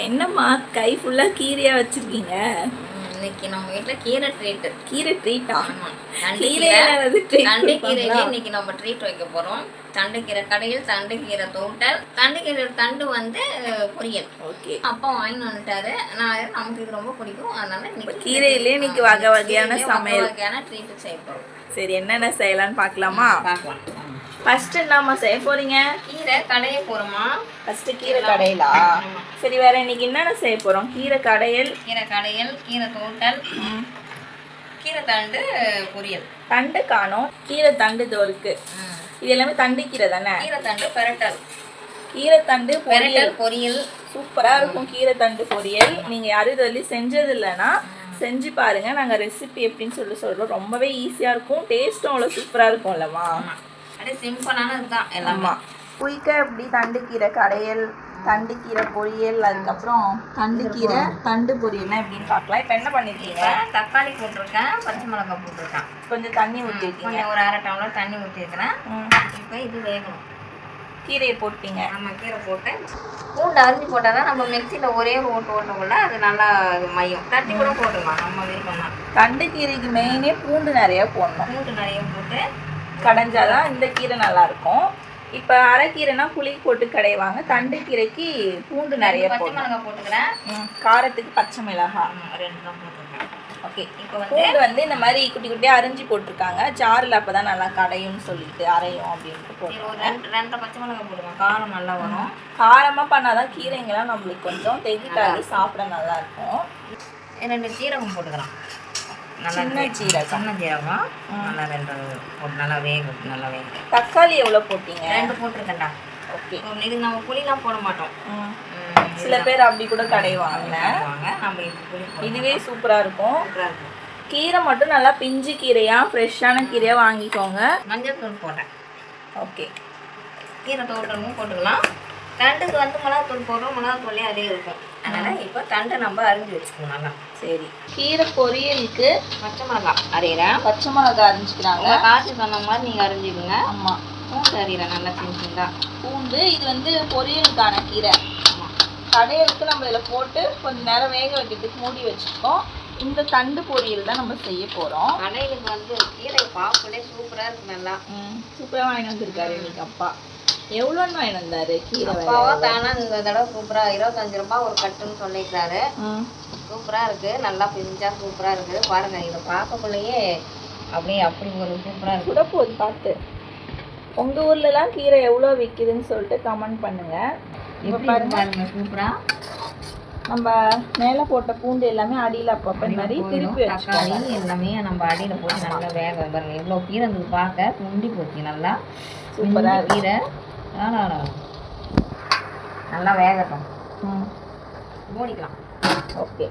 என்னம்மா கை ஃபுல்லா கீரையா வச்சிருக்கீங்க? இன்னைக்கு நம்ம வீட்டுல கீரை ட்ரீட். கீரை ட்ரீட்டா? தண்டைக்கீரையிலே இன்னைக்கு நம்ம ட்ரீட் வைக்க போறோம். தண்டைக்கீரை கடையில், தண்டைக்கீரை தோட்டல், தண்டைக்கீரை தண்டு வந்து பொரியல். ஓகே. அப்பா வாங்கி வந்துட்டாரு. நமக்கு இது ரொம்ப பிடிக்கும். அதனால இன்னைக்கு கீரையிலே இன்னைக்கு வகை வகையான சமையல், வகையான ட்ரீட் செய்ய போறோம். சரி, என்னென்ன செய்யலாம்னு பார்க்கலாமா? பார்க்கலாம். ஃபர்ஸ்ட் என்னம்மா செய்ய போறீங்க? கீரை கடைய போறோமா? ஃபர்ஸ்ட் கீரை கடையலா? சரி, வேற இன்னைக்கு என்னென்ன செய்ய போறோம்? கீரை கடையல், கீரை தோட்டல், கீரை தண்டு பொரியல். தண்டு காணோம், கீரை தண்டு தோருக்கு. இது எல்லாமே தண்டு கீரை தானே? கீரை தண்டு பெரட்டல். கீரை தண்டு பொரியல் சூப்பரா இருக்கும். கீரை தண்டு பொரியல் நீங்க யாரும் இது வரையும் செஞ்சது இல்லைன்னா செஞ்சு பாருங்க. நாங்க ரெசிபி எப்படின்னு சொல்றோம். ரொம்பவே ஈஸியா இருக்கும், டேஸ்ட்டும் அவ்வளோ சூப்பரா இருக்கும்லம்மா. அப்படியே சிம்பிளானது தான் எல்லாமே. குயிக்கா எப்படி தண்டுக்கீரை கடையல், தண்டுக்கீரை பொரியல், அதுக்கப்புறம் தண்டுக்கீரை தண்டு பொரியல்லாம் எப்படின்னு பார்க்கலாம். இப்போ என்ன பண்ணிருக்கீங்க? தக்காளி போட்டிருக்கேன், பச்சை மிளகாய் போட்டிருக்கேன், கொஞ்சம் தண்ணி ஊற்றிருக்கீங்க, ஒரு அரை டம்ளர் தண்ணி ஊற்றிருக்கிறேன். இப்போ இது வேகணும். கீரையை போட்டீங்க? நம்ம கீரை போட்டு பூண்டு அரிஞ்சு போட்டால் தான் நம்ம மிக்சியில் ஒரே ஒரு ஓட்டுக்குள்ள அது நல்லா மையம். தட்டி கூட போட்டுக்கலாம், நம்ம விருப்பம் தான். தண்டுக்கீரைக்கு மெயினே பூண்டு நிறைய போடணும். பூண்டு நிறைய போட்டு கடைஞ்சாதான் இந்த கீரை நல்லா இருக்கும். இப்போ அரைக்கீரைனா புளி போட்டு கடைவாங்க, தண்டுக்கீரைக்கு பூண்டு நிறைய பச்சை மிளகாய் போட்டுக்கிறேன். காரத்துக்கு பச்சை மிளகாய் 2 தான் போட்டுருக்கேன். ஓகே. இப்போ பூண்டு வந்து இந்த மாதிரி குட்டி குட்டியாக அரிஞ்சு போட்டிருக்காங்க. ஜாரில் அப்போ தான் நல்லா கடையும்னு சொல்லிட்டு அரையும் அப்படின்ட்டு போட்டுருக்கோம். 2 பச்சை மிளகாய் போடுவோம், காரம் நல்லா வரும். காரமாக பண்ணாதான் கீரைங்கெல்லாம் நம்மளுக்கு கொஞ்சம் தெகிட்டாகி சாப்பிட நல்லா இருக்கும். 2 சீரகம் போட்டுக்கலாம், சின்ன சீரகம் நல்லா 2 போட்டு நல்லா வேகும். தக்காளி எவ்வளோ போட்டீங்க? 2 போட்டிருக்கேன்டா. ஓகே. இது நம்ம புளிலாம் போட மாட்டோம். சில பேர் அப்படி கூட கடைவாங்க. நம்ம இதுவே சூப்பராக இருக்கும். கீரை மட்டும் நல்லா பிஞ்சு கீரையாக ஃப்ரெஷ்ஷான கீரையாக வாங்கிக்கோங்க. மஞ்சள் தூள் போட்டேன். ஓகே. கீரை தோட்டமும் போட்டுக்கலாம். தண்டுக்கு வந்து மிளகாத்தூள் போடுறோம், மிளகாத்தூளே அதே இருக்கும். அதனால் இப்போ தண்டை நம்ம அரிஞ்சு வச்சுக்கணும் நல்லா. சரி, கீரை பொரியலுக்கு பச்சை மிளகாய் அரைகிறேன். பச்சை மிளகாய் அரிஞ்சிக்கிறாங்க. காசு சொன்ன மாதிரி நீங்கள் அரிஞ்சிக்கோங்க. ஆமாம். பூண்டு அரைகிறேன் நல்லா சின்னதா. பூண்டு இது வந்து பொரியலுக்கான கீரை. கடையலுக்கு நம்ம இதில் போட்டு கொஞ்சம் நேரம் வேக வைக்கிறதுக்கு மூடி வச்சுருக்கோம். இந்த தண்டு பொரியல் தான் நம்ம செய்ய போகிறோம். கடையிலுக்கு வந்து கீரை பாப்படே சூப்பராக இருக்கு. நல்லா சூப்பராக வாங்கிட்டு வந்திருக்காரு இன்னைக்கு அப்பா. எவ்வளோன்னு வாங்கிட்டு வந்தாரு கீரை? அப்பாவா தானே இந்த தடவை சூப்பராக 25 ரூபாய் ஒரு கட்டுன்னு சொல்லியிருக்காரு. சூப்பராக இருக்குது, நல்லா பிஞ்சா சூப்பராக இருக்குது. பாருங்கள், இதை பார்க்கக்குள்ளேயே அப்படி ஒரு சூப்பராக இருக்குது. கூட போகுது பார்த்து. உங்கள் ஊர்லலாம் கீரை எவ்வளோ விற்கிதுன்னு சொல்லிட்டு கமெண்ட் பண்ணுங்கள். இப்போ பாருங்க சூப்பராக. நம்ம மேலே போட்ட பூண்டு எல்லாமே அடியில் அப்பப்போ மாதிரி திருப்பி தக்காளி எல்லாமே நம்ம அடியில் போட்டு நல்லா வேக பாருங்க. எவ்வளோ கீரை இருந்தது பார்க்க முண்டி போச்சு. நல்லா சூப்பராக கீரை நல்லா வேகட்டும், மூடிக்கலாம். ஓகே.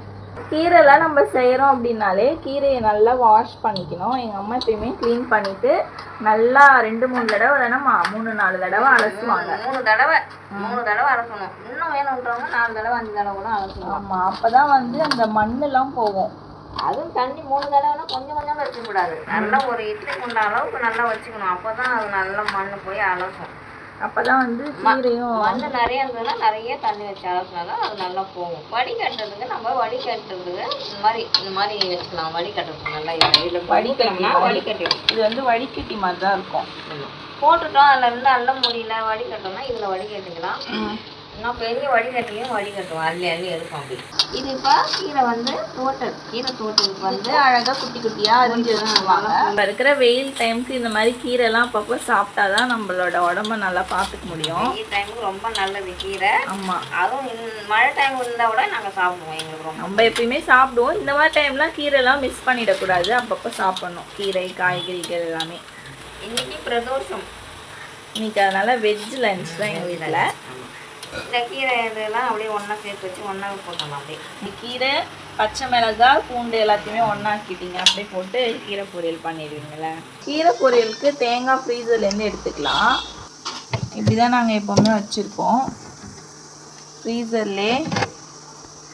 கீரைலாம் நம்ம செய்கிறோம் அப்படின்னாலே கீரையை நல்லா வாஷ் பண்ணிக்கணும். எங்கள் அம்மா எப்பயுமே க்ளீன் பண்ணிவிட்டு நல்லா 2-3 தடவை இல்லைன்னா 3-4 தடவை அலசுவாங்க. 3 தடவை அலசணும். இன்னும் வேணுன்றவங்க 4 தடவை 5 தடவை கூட அலசணும். ஆமாம், அப்போ தான் வந்து அந்த மண்ணெல்லாம் போகும். அதுவும் தண்ணி 3 தடவைனா கொஞ்சம் வச்சுக்கூடாது. நல்லா ஒரு இட்லி குண்ட அளவுக்கு நல்லா வச்சுக்கணும். அப்போ தான் அது நல்லா மண் போய் அலசும். அப்போ தான் வந்து கீரையும் மண் நிறைய இருந்ததுன்னா நிறைய தண்ணி வச்சு அலசினாதான் அது நல்லா போகும். வடிகட்டுறதுக்கு நம்ம வடிகட்டுறதுக்கு இந்த மாதிரி வச்சுக்கலாம். வடிகட்டுறதுக்கு நல்லா வடிகட்டி இது வந்து வடிகட்டி மாதிரி தான் இருக்கும். போட்டுட்டோம், அதில் இருந்து அள்ள முடியல வடிகட்டோம்னா இதில் வடிகட்டிக்கலாம். இன்னும் பெரிய வடிகட்டியும் வடிகட்டுவோம், அள்ளி எடுப்போம். அப்படி இது இப்போ கீரை வந்து கீரை தோட்டலுக்கு வந்து அழகாக குட்டி குட்டியாக அரிஞ்சு வச்சுருவாங்க. நம்ம இருக்கிற வெயில் டைமுக்கு இந்த மாதிரி கீரைலாம் அப்பப்போ சாப்பிட்டா தான் நம்மளோட உடம்ப நல்லா பார்த்துக்க முடியும். வெயில் டைமுக்கு ரொம்ப நல்லது கீரை. ஆமாம், அதுவும் மழை டைம் இருந்தால் கூட நாங்கள் சாப்பிடுவோம். எங்களுக்கு ரொம்ப நம்ம எப்பயுமே சாப்பிடுவோம். இந்த மாதிரி டைம்லாம் கீரைலாம் மிஸ் பண்ணிடக்கூடாது, அப்பப்போ சாப்பிடணும். கீரை காய்கறிகள் எல்லாமே. இன்னைக்கு பிரதோஷம், இன்னைக்கு அதனால வெஜ் லஞ்ச் தான் எங்கள் வீட்டில். இந்த கீரை இதெல்லாம் அப்படியே ஒன்றா சேர்த்து வச்சு ஒன்றா போட்டலாம். அப்படியே கீரை, பச்சை மிளகாய், பூண்டு எல்லாத்தையுமே ஒன்றாக்கிட்டீங்க. அப்படியே போட்டு கீரை பொரியல் பண்ணிடுவீங்களே. கீரை பொரியலுக்கு தேங்காய் ஃப்ரீசர்லேருந்து எடுத்துக்கலாம். இப்படி தான் நாங்கள் எப்போவுமே வச்சுருப்போம். ஃப்ரீசர்லே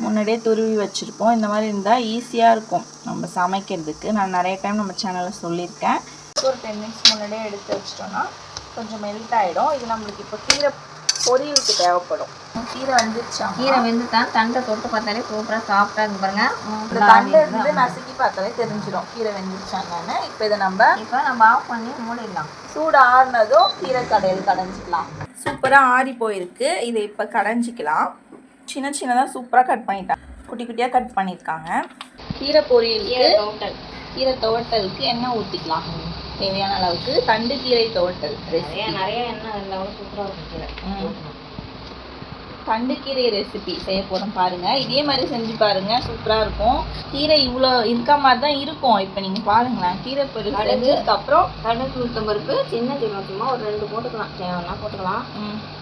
முன்னாடியே துருவி வச்சுருப்போம். இந்த மாதிரி இருந்தால் ஈஸியாக இருக்கும் நம்ம சமைக்கிறதுக்கு. நான் நிறைய டைம் நம்ம சேனலில் சொல்லியிருக்கேன். ஒரு 10 மினிட்ஸ் முன்னாடியே எடுத்து வச்சிட்டோன்னா கொஞ்சம் மெல்ட் ஆகிடும். இது நம்மளுக்கு இப்போ கீரை பொரியலுக்கு தேவைப்படும். கீரை வந்துச்சா? கீரை வெந்து தான் தண்டை தொட்டு பார்த்தாலே சூப்பராக சாப்பிட்டா இருக்கு பாருங்க. இந்த தண்டை இருந்து நசுக்கி பார்த்தாலே தெரிஞ்சிடும் கீரை வெந்துருச்சாங்கன்னு. இப்போ இதை நம்ம ஆஃப் பண்ணி மூடிடலாம். சூடு ஆறுனதும் கீரை கடையில் கடைஞ்சிக்கலாம். சூப்பராக ஆறி போயிருக்கு. இதை இப்போ கடைஞ்சிக்கலாம். சின்ன சின்னதாக சூப்பராக கட் பண்ணிட்டாங்க, குட்டி குட்டியாக கட் பண்ணியிருக்காங்க. கீரை பொரியலுக்கு கீரை துவட்டலுக்கு எண்ணெய் ஊற்றிக்கலாம் தேவையான அளவுக்கு. தண்டு கீரை துவட்டல் நிறைய எண்ணெய் இருந்தாலும் சூப்பராக இருக்கும் கீரை. தண்டு கீரை ரெசிபி செய்ய போகிறோம் பாருங்கள். இதே மாதிரி செஞ்சு பாருங்கள், சூப்பராக இருக்கும். கீரை இவ்வளோ இருக்க மாதிரி தான் இருக்கும். இப்போ நீங்கள் பாருங்களேன், கீரை பொரியல் செஞ்சதுக்கப்புறம் கடுகு உளுத்தம் பருப்பு சின்ன ஜீரகம் சும்மா ஒரு 2 போட்டுக்கலாம், தேவைன்னா போட்டுக்கலாம்.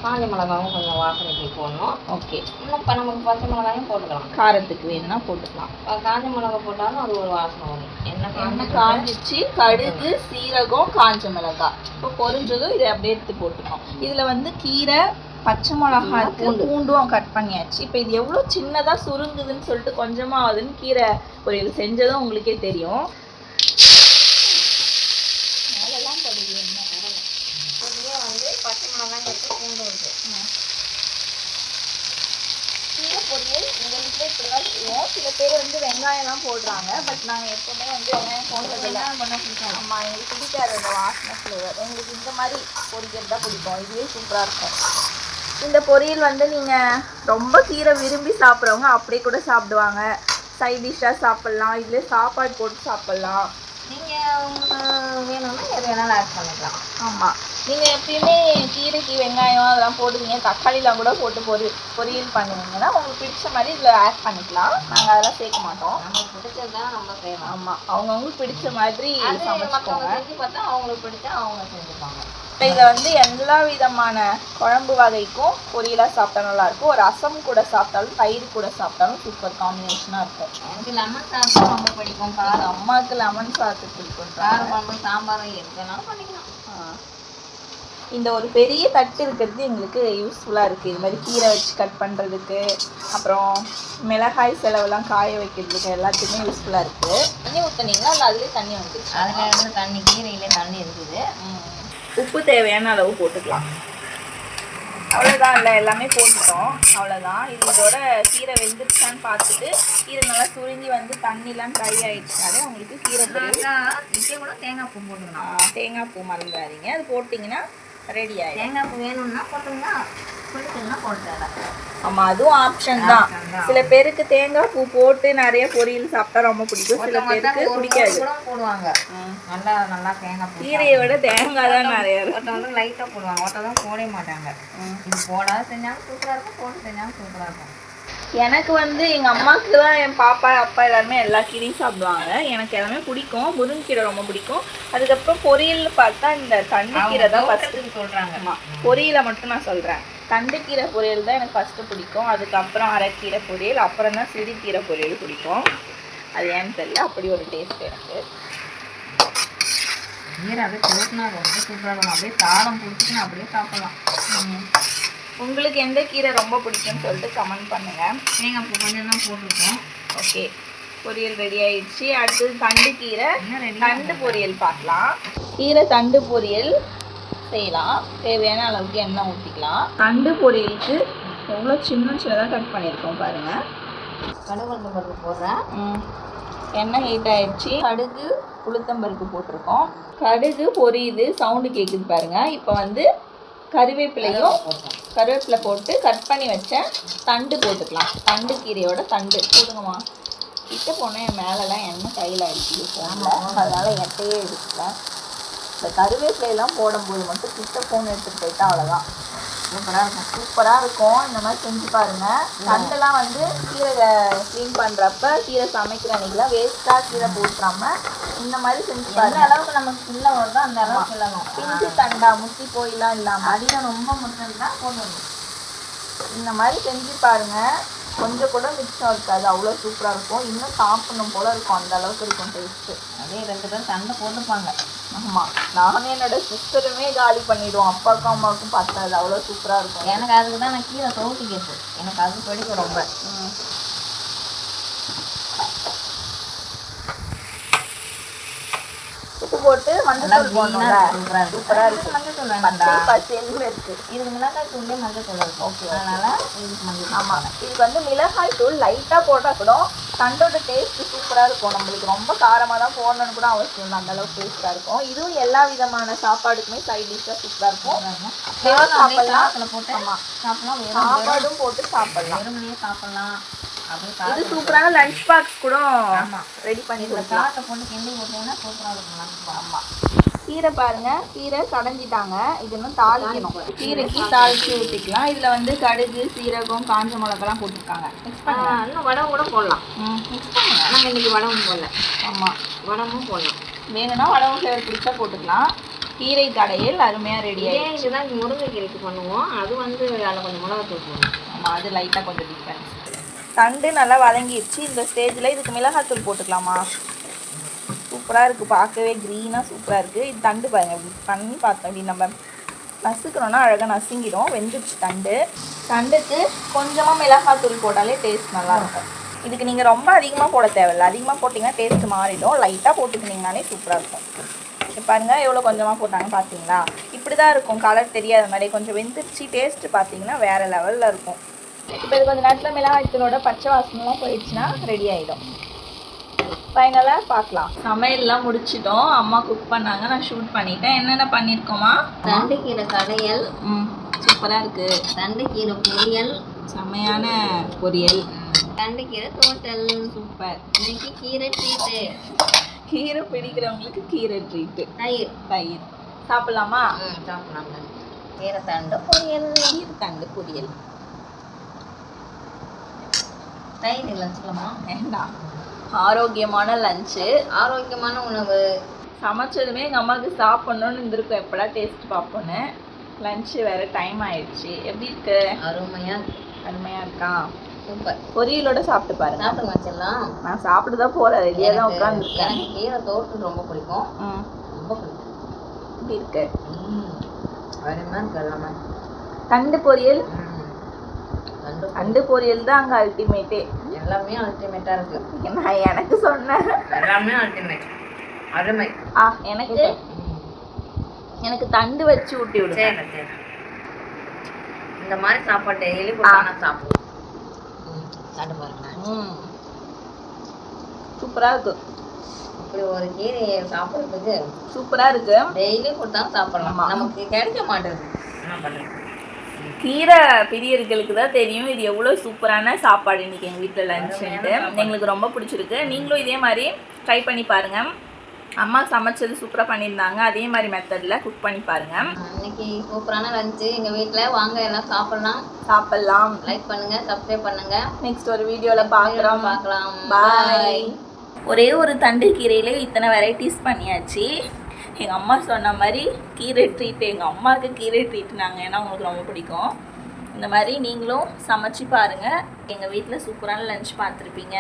காஞ்ச மிளகாவும் கொஞ்சம் வாசனைக்கு போடணும். ஓகே. இன்னும் இப்போ நமக்கு பச்சை மிளகாயும் போட்டுக்கலாம், காரத்துக்கு வேணும்னா போட்டுக்கலாம். காஞ்ச மிளகா போட்டாலும் அது ஒரு வாசனை வரும். எண்ணெய் காஞ்சிச்சு, கடுகு சீரகம் காஞ்ச மிளகாய் இப்போ பொரிஞ்சதும் இதை அப்படியே எடுத்து போட்டுக்கணும். இதில் வந்து கீரை பச்சை மிளகா இருக்கு, பூண்டும் கட் பண்ணியாச்சு. இப்போ இது எவ்வளோ சின்னதாக சுருங்குதுன்னு சொல்லிட்டு கொஞ்சமாக ஆகுதுன்னு கீரை பொரியல் செஞ்சதும் உங்களுக்கே தெரியும். அதெல்லாம் படுது வந்து பச்சை மிளகாய் எடுத்து பூண்டும் இருக்கு. கீரை பொரியல் எங்கள் வீட்டில் இப்படி தான் செய்வோம். சில பேர் வந்து வெங்காயம்லாம் போடுறாங்க, பட் நாங்கள் எப்போவுமே வந்து வெங்காயம் போடுறதில்லை. ஆமாம், எங்களுக்கு பிடிக்காது அந்த வாசனை ஃப்ளேவர். எங்களுக்கு இந்த மாதிரி பொரிக்கிறது தான் பிடிக்கும். இதுவே சூப்பராக இருக்கும். இந்த பொரியல் வந்து நீங்கள் ரொம்ப கீரை விரும்பி சாப்பிட்றவங்க அப்படியே கூட சாப்பிடுவாங்க, சைட் டிஷ்ஷாக சாப்பிட்லாம், இதில் சாப்பாடு போட்டு சாப்பிட்லாம். நீங்கள் உங்களுக்கு வேணும்னா எது வேணாலும் ஆட் பண்ணிக்கலாம். ஆமாம், நீங்கள் எப்பயுமே கீரைக்கு வெங்காயம் அதெல்லாம் போடுவீங்க, தக்காளிலாம் கூட போட்டு பொரியல் பண்ணுவீங்கன்னா உங்களுக்கு பிடிச்ச மாதிரி இதில் ஆட் பண்ணிக்கலாம். நாங்கள் அதெல்லாம் சேர்க்க மாட்டோம். நமக்கு பிடிச்சது தான் நம்ம செய்யணும். ஆமாம், அவங்கவுங்களுக்கு பிடிச்ச மாதிரி சமைச்சுக்கோங்க. செஞ்சு பார்த்தா அவங்களுக்கு பிடிச்சா அவங்க செஞ்சுப்பாங்க. இப்போ இதை வந்து எல்லா விதமான குழம்பு வகைக்கும் பொரியலாக சாப்பிட்டா நல்லாயிருக்கும். ஒரு ரசம் கூட சாப்பிட்டாலும் தயிர் கூட சாப்பிட்டாலும் சூப்பர் காம்பினேஷனாக இருக்கும். எனக்கு லெமன் சாதம் ரொம்ப பிடிக்கும். அம்மாவுக்கு லெமன் சாதத்துக்கு பிடிக்கும். கார குழம்பு சாம்பாரும் எதுனாலும் பண்ணிக்கலாம். இந்த ஒரு பெரிய தட்டு இருக்கிறது எங்களுக்கு யூஸ்ஃபுல்லாக இருக்குது. இது மாதிரி கீரை வச்சு கட் பண்ணுறதுக்கு, அப்புறம் மிளகாய் செலவெல்லாம் காய வைக்கிறதுக்கு எல்லாத்துக்குமே யூஸ்ஃபுல்லாக இருக்குது. தண்ணி ஊற்றுனீங்கன்னா இல்லை அதுலேயே தண்ணி வந்துச்சு. அதில் இருந்து தண்ணி, கீரையிலே தண்ணி இருக்குது. உப்பு தேவையான அளவு போட்டுக்கலாம். அவ்வளோதான், இல்லை எல்லாமே போட்டுட்டோம், அவ்வளோதான். இதோட கீரை வெந்துருச்சான்னு பார்த்துட்டு கீரை நல்லா சுருங்கி வந்து தண்ணிலாம் ட்ரை ஆகிடுச்சுனாலே உங்களுக்கு கீரை பொரியல் கூட தேங்காய் பூ போட்டுக்கலாம். தேங்காய் பூ மறந்துடாதீங்க, அது போட்டிங்கன்னா ரெடி ஆகிடும். தேங்காய் பூ வேணும்னா போட்டுங்கன்னா பிடிக்குன்னா போட்டுடலாம். ஆமாம், அதுவும் ஆப்ஷன் தான். சில பேருக்கு தேங்காய் பூ போட்டு நிறைய பொரியல் சாப்பிட்டா ரொம்ப பிடிக்கும், சில பேருக்கு பிடிக்காது. போடுவாங்க நல்லா நல்லா தேங்காய் பூ. கீரையை விட தேங்காய் தான் நிறைய ஒருத்தவங்க லைட்டாக போடுவாங்க, ஒருத்தவங்க போடவே மாட்டாங்க. இது போடாத செஞ்சாலும் சூப்பராக இருக்கும், போட்டு செஞ்சாலும் சூப்பராக இருக்கும். எனக்கு வந்து எங்கள் அம்மாவுக்கு தான், என் பாப்பா அப்பா எல்லாருமே எல்லா கீரையும் சாப்பிடுவாங்க. எனக்கு எல்லாமே பிடிக்கும். முருங்கீரை ரொம்ப பிடிக்கும். அதுக்கப்புறம் பொரியல்னு பார்த்தா இந்த தண்டுக்கீரை தான் ஃபஸ்ட்டு சொல்கிறாங்க. ஆமாம், பொரியலை மட்டும் நான் சொல்கிறேன். தண்டுக்கீரை பொரியல் தான் எனக்கு ஃபஸ்ட்டு பிடிக்கும். அதுக்கப்புறம் அரைக்கீரை பொரியல், அப்புறம் தான் சிறுகீரை பொரியல் பிடிக்கும். அது ஏன்னு தெரியல, அப்படி ஒரு டேஸ்ட் எனக்கு. கீரை அப்படியே போட்டுனா ரொம்ப சூப்பராக இருக்கும். அப்படியே சாதம் பிடிச்சின்னு அப்படியே சாப்பிடலாம். உங்களுக்கு எந்த கீரை ரொம்ப பிடிக்கும்னு சொல்லிட்டு கமெண்ட் பண்ணுங்கள். தேங்காய் பூ கொஞ்சம் தான் போட்டிருக்கோம். ஓகே, பொரியல் ரெடி ஆயிடுச்சு. அடுத்தது தண்டு கீரை தண்டு பொரியல் பார்க்கலாம். கீரை தண்டு பொரியல் செய்யலாம். தேவையான அளவுக்கு எண்ணெய் ஊற்றிக்கலாம். தண்டு பொரியலுக்கு எவ்வளோ சின்னதாக கட் பண்ணியிருக்கோம் பாருங்கள். கடுகு பருப்பு போடுறேன். எண்ணெய் ஹீட் ஆயிடுச்சு. கடுகு உளுத்தம்பருப்பு போட்டிருக்கோம். கடுகு பொரியுது, சவுண்டு கேட்குது பாருங்கள். இப்போ வந்து கருவேப்பிலை போட்டு கட் பண்ணி வச்சேன் தண்டு போட்டுக்கலாம். தண்டு கீரையோட தண்டு போடுங்கம்மா. கிட்ட போனால் என் மேலெலாம் எண்ணெய் கையில் அடிச்சுது ஃபோனில், அதனால் எட்டையே எடுத்துட்டேன். இந்த கருவேப்பிலையெல்லாம் போடும்போது மட்டும் கிட்ட ஃபோன் எடுத்துகிட்டு போயிட்டா அவ்வளோதான். சூப்பராக இருக்கும். இந்த மாதிரி செஞ்சு பாருங்கள். தண்டெல்லாம் வந்து கீரை க்ளீன் பண்ணுறப்ப, கீரை சமைக்கிற அன்றைக்கெலாம் வேஸ்ட்டாக கீரை போட்டுறாமல் இந்த மாதிரி செஞ்சு பாருங்கள். அளவுக்கு நமக்கு கிள்ள வருதோ அந்த அளவுக்கு கிள்ளணும். பிஞ்சு தண்டா முத்தி போயெல்லாம் இல்லாமல் அதில் ரொம்ப முட்டை போடணும். இந்த மாதிரி செஞ்சு பாருங்கள். கொஞ்சம் கூட மிச்சம் இருக்காது, அவ்வளோ சூப்பராக இருக்கும். இன்னும் சாப்பிடணும் போல் இருக்கும், அந்த அளவுக்கு இருக்கும் டேஸ்ட்டு. அதே 2 பேரும் சண்டை போட்டுப்பாங்க. ஆமாம், நானும் என்னோட சிஸ்டருமே காலி பண்ணிவிடுவோம். அப்பாவுக்கும் அம்மாவுக்கும் பத்தாது, அவ்வளோ சூப்பராக இருக்கும். எனக்கு அதுக்கு தான் நான் கீரை தோட்டி கேட்பேன். எனக்கு அது பிடிக்கும் ரொம்ப. போட்டு மஞ்சள் போடணும்ல. சூப்பரா இருக்கு. மஞ்சள் தூள் வேண்டாம்டா. பச்சையில இருக்கு. இது மிளகாய் தூள்லேயே மஞ்சள் தூள் இருக்கு. ஓகே. அதனால இதுக்கு மஞ்சள். ஆமா, இதுக்கு வந்து மிளகாய் தூள் லைட்டா போட்டா கூட தண்டோட டேஸ்ட் சூப்பரா இருக்கும். நம்மளுக்கு ரொம்ப காரமா தான் போடணும்னு கூட அவசியம் இல்லை, அந்த அளவுக்கு டேஸ்டா இருக்கும். இதுவும் எல்லா விதமான சாப்பாடுக்குமே சைட் டிஷ்ஷா சூப்பரா இருக்கும். சாப்பாடுல போட்டு சாப்பிடலாம். சாப்பாடும் போட்டு சாப்பிடலாம். வெறுமனையே சாப்பிடலாம். இது சூப்பரான லஞ்ச் பாக்ஸ் கூட ரெடி பண்ணி கொடுக்கலாம். சாதத்தை போட்டு கிண்டி போட்டீங்கன்னா சூப்பராக இருக்கும் லஞ்ச் பாக்ஸ். ஆமா. கீரை பாருங்க, கீரை கடைஞ்சிட்டாங்க. இது இன்னும் தாளிக்கணும். கீரைக்கு தாளிச்சு ஊற்றிக்கலாம். இதுல வந்து கடுகு, சீரகம், காஞ்ச மிளகாலாம் போட்டிருக்காங்க. மிக்ஸ் பண்ணுங்க. இன்னும் வடகம் கூட போடலாம். மிக்ஸ் பண்ணுங்க. நாங்கள் இன்னைக்கு வடகம் போடல. ஆமா, வடமும் போடலாம். வேணும்னா வடகம் ஃப்ளேவர் பிடிச்சா போட்டுக்கலாம். கீரை கடையில் அருமையா ரெடி ஆயிடுச்சு. இதுதான் முருங்கைக்கீரைக்கு பண்ணுவோம். அது வந்து அதில் கொஞ்சம் மிளகாத்தூள் போடணும். ஆமா, அது லைட்டா கொஞ்சம் டிஃபரன்ஸ். தண்டு நல்லா வதங்கிடுச்சு. இந்த ஸ்டேஜ்ல இதுக்கு மிளகாத்தூள் போட்டுக்கலாமா? சூப்பராக இருக்குது, பார்க்கவே க்ரீனாக சூப்பராக இருக்குது. இது தண்டு பாருங்கள், இப்படி பண்ணி பார்த்தோம். இப்படி நம்ம நசுக்கணும்னா அழகாக நசுங்கிடும். வெந்துடுச்சு தண்டு. தண்டுக்கு கொஞ்சமாக மிளகாத்தூள் போட்டாலே டேஸ்ட் நல்லாயிருக்கும். இதுக்கு நீங்கள் ரொம்ப அதிகமாக போட தேவையில்லை. அதிகமாக போட்டிங்கன்னா டேஸ்ட் மாறிடும். லைட்டாக போட்டுக்கிட்டிங்கனாலே சூப்பராக இருக்கும். இப்போ பாருங்கள் எவ்வளோ கொஞ்சமாக போட்டாங்க பார்த்தீங்களா? இப்படி தான் இருக்கும், கலர் தெரியாத மாதிரி. கொஞ்சம் வெந்துடுச்சு. டேஸ்ட்டு பார்த்தீங்கன்னா வேறு லெவலில் இருக்கும். இப்போ இது கொஞ்சம் நேரத்தில் மிளகாய்த்தூளோட பச்சை வாசனைலாம் போயிடுச்சுன்னா ரெடி ஆகிடும். ஃபைனலாக பார்க்கலாம். சமையல்லாம் முடிச்சிட்டோம். அம்மா குக் பண்ணாங்க, நான் ஷூட் பண்ணிட்டேன். என்னென்ன பண்ணியிருக்கோமா? தண்டுக்கீரை கடையல் சூப்பராக இருக்குது. தண்டுக்கீரை பொரியல், செமையான பொரியல். தண்டுக்கீரை தோட்டல். சூப்பர். இன்னைக்கு கீரை ட்ரீட்டு. கீரை பிடிக்கிறவங்களுக்கு கீரை ட்ரீட்டு. தயிர். தயிர் சாப்பிட்லாமா? சாப்பிடலாம். கீரை தண்டு பொரியல். கீரை தண்டு பொரியல். தயிர் இல்லை சொல்லலாமா? வேண்டாம். ஆரோக்கியமான லஞ்சு, ஆரோக்கியமான உணவு. சமைச்சதுமே எங்கள் அம்மாவுக்கு சாப்பிட்ணுன்னு இருந்திருக்கும், எப்படா டேஸ்ட் பார்ப்போன்னு. லஞ்சு வேறு டைம் ஆயிடுச்சு. எப்படி இருக்கு? அருமையாக இருக்கா? சூப்பர். பொரியலோட சாப்பிட்டு பாருங்க. சாப்பிட்டு வச்சிடலாம். நான் சாப்பிட்டு தான் போகிறேன், ரெடியாக தான் உட்காந்துருக்கேன். எனக்கு கீரை தோட்டம் ரொம்ப பிடிக்கும். ரொம்ப பிடிக்கும். எப்படி இருக்கு? அருமையாக இருக்கு எல்லாமே. தண்டு பொரியல். தண்டு பொரியல் தான் அங்கே அல்டிமேட்டே. எல்லாமே அல்டிமேட்டாக இருக்கு. நான் எனக்கு சொன்னேன் எல்லாமே அல்டிமேட். அருமை. எனக்கு தண்டு வச்சு ஊட்டி விடுங்க. சரி. இந்த மாதிரி சாப்பாடு டெய்லி போட்டா சாப்பிடுவோம். சாப்பிட்டு பாருங்க. சூப்பராக இருக்கு. இப்படி ஒரு கீரையை சாப்பிட்றதுக்கு சூப்பராக இருக்கு. டெய்லி கொடுத்தா சாப்பிடலாம். நமக்கு கிடைக்க மாட்டேங்குது. என்ன பண்ணுறது? கீரை பிரியர்களுக்கு தான் தெரியும் இது எவ்வளோ சூப்பரான சாப்பாடு இன்றைக்கி எங்கள் வீட்டில் லஞ்சுன்ட்டு. எங்களுக்கு ரொம்ப பிடிச்சிருக்கு. நீங்களும் இதே மாதிரி ட்ரை பண்ணி பாருங்கள். அம்மா சமைச்சது சூப்பராக பண்ணியிருந்தாங்க. அதே மாதிரி மெத்தடில் குக் பண்ணி பாருங்கள். இன்னைக்கு சூப்பரான லஞ்சு எங்கள் வீட்டில். வாங்க எல்லாம் சாப்பிட்லாம். லைக் பண்ணுங்கள், சப்ஸ்கிரைப் பண்ணுங்கள். நெக்ஸ்ட் ஒரு வீடியோவில் பார்க்கலாம். பாய். ஒரே ஒரு தண்டு கீரையிலே இத்தனை வெரைட்டிஸ் பண்ணியாச்சு. எங்கள் அம்மா சொன்ன மாதிரி கீரை ட்ரீட், எங்கள் அம்மாவுக்கு கீரை ட்ரீட்னாங்க, ஏன்னா அவங்களுக்கு ரொம்ப பிடிக்கும். இந்த மாதிரி நீங்களும் சமைச்சு பாருங்கள். எங்கள் வீட்டில் சூப்பரான லஞ்ச் பார்த்துருப்பீங்க.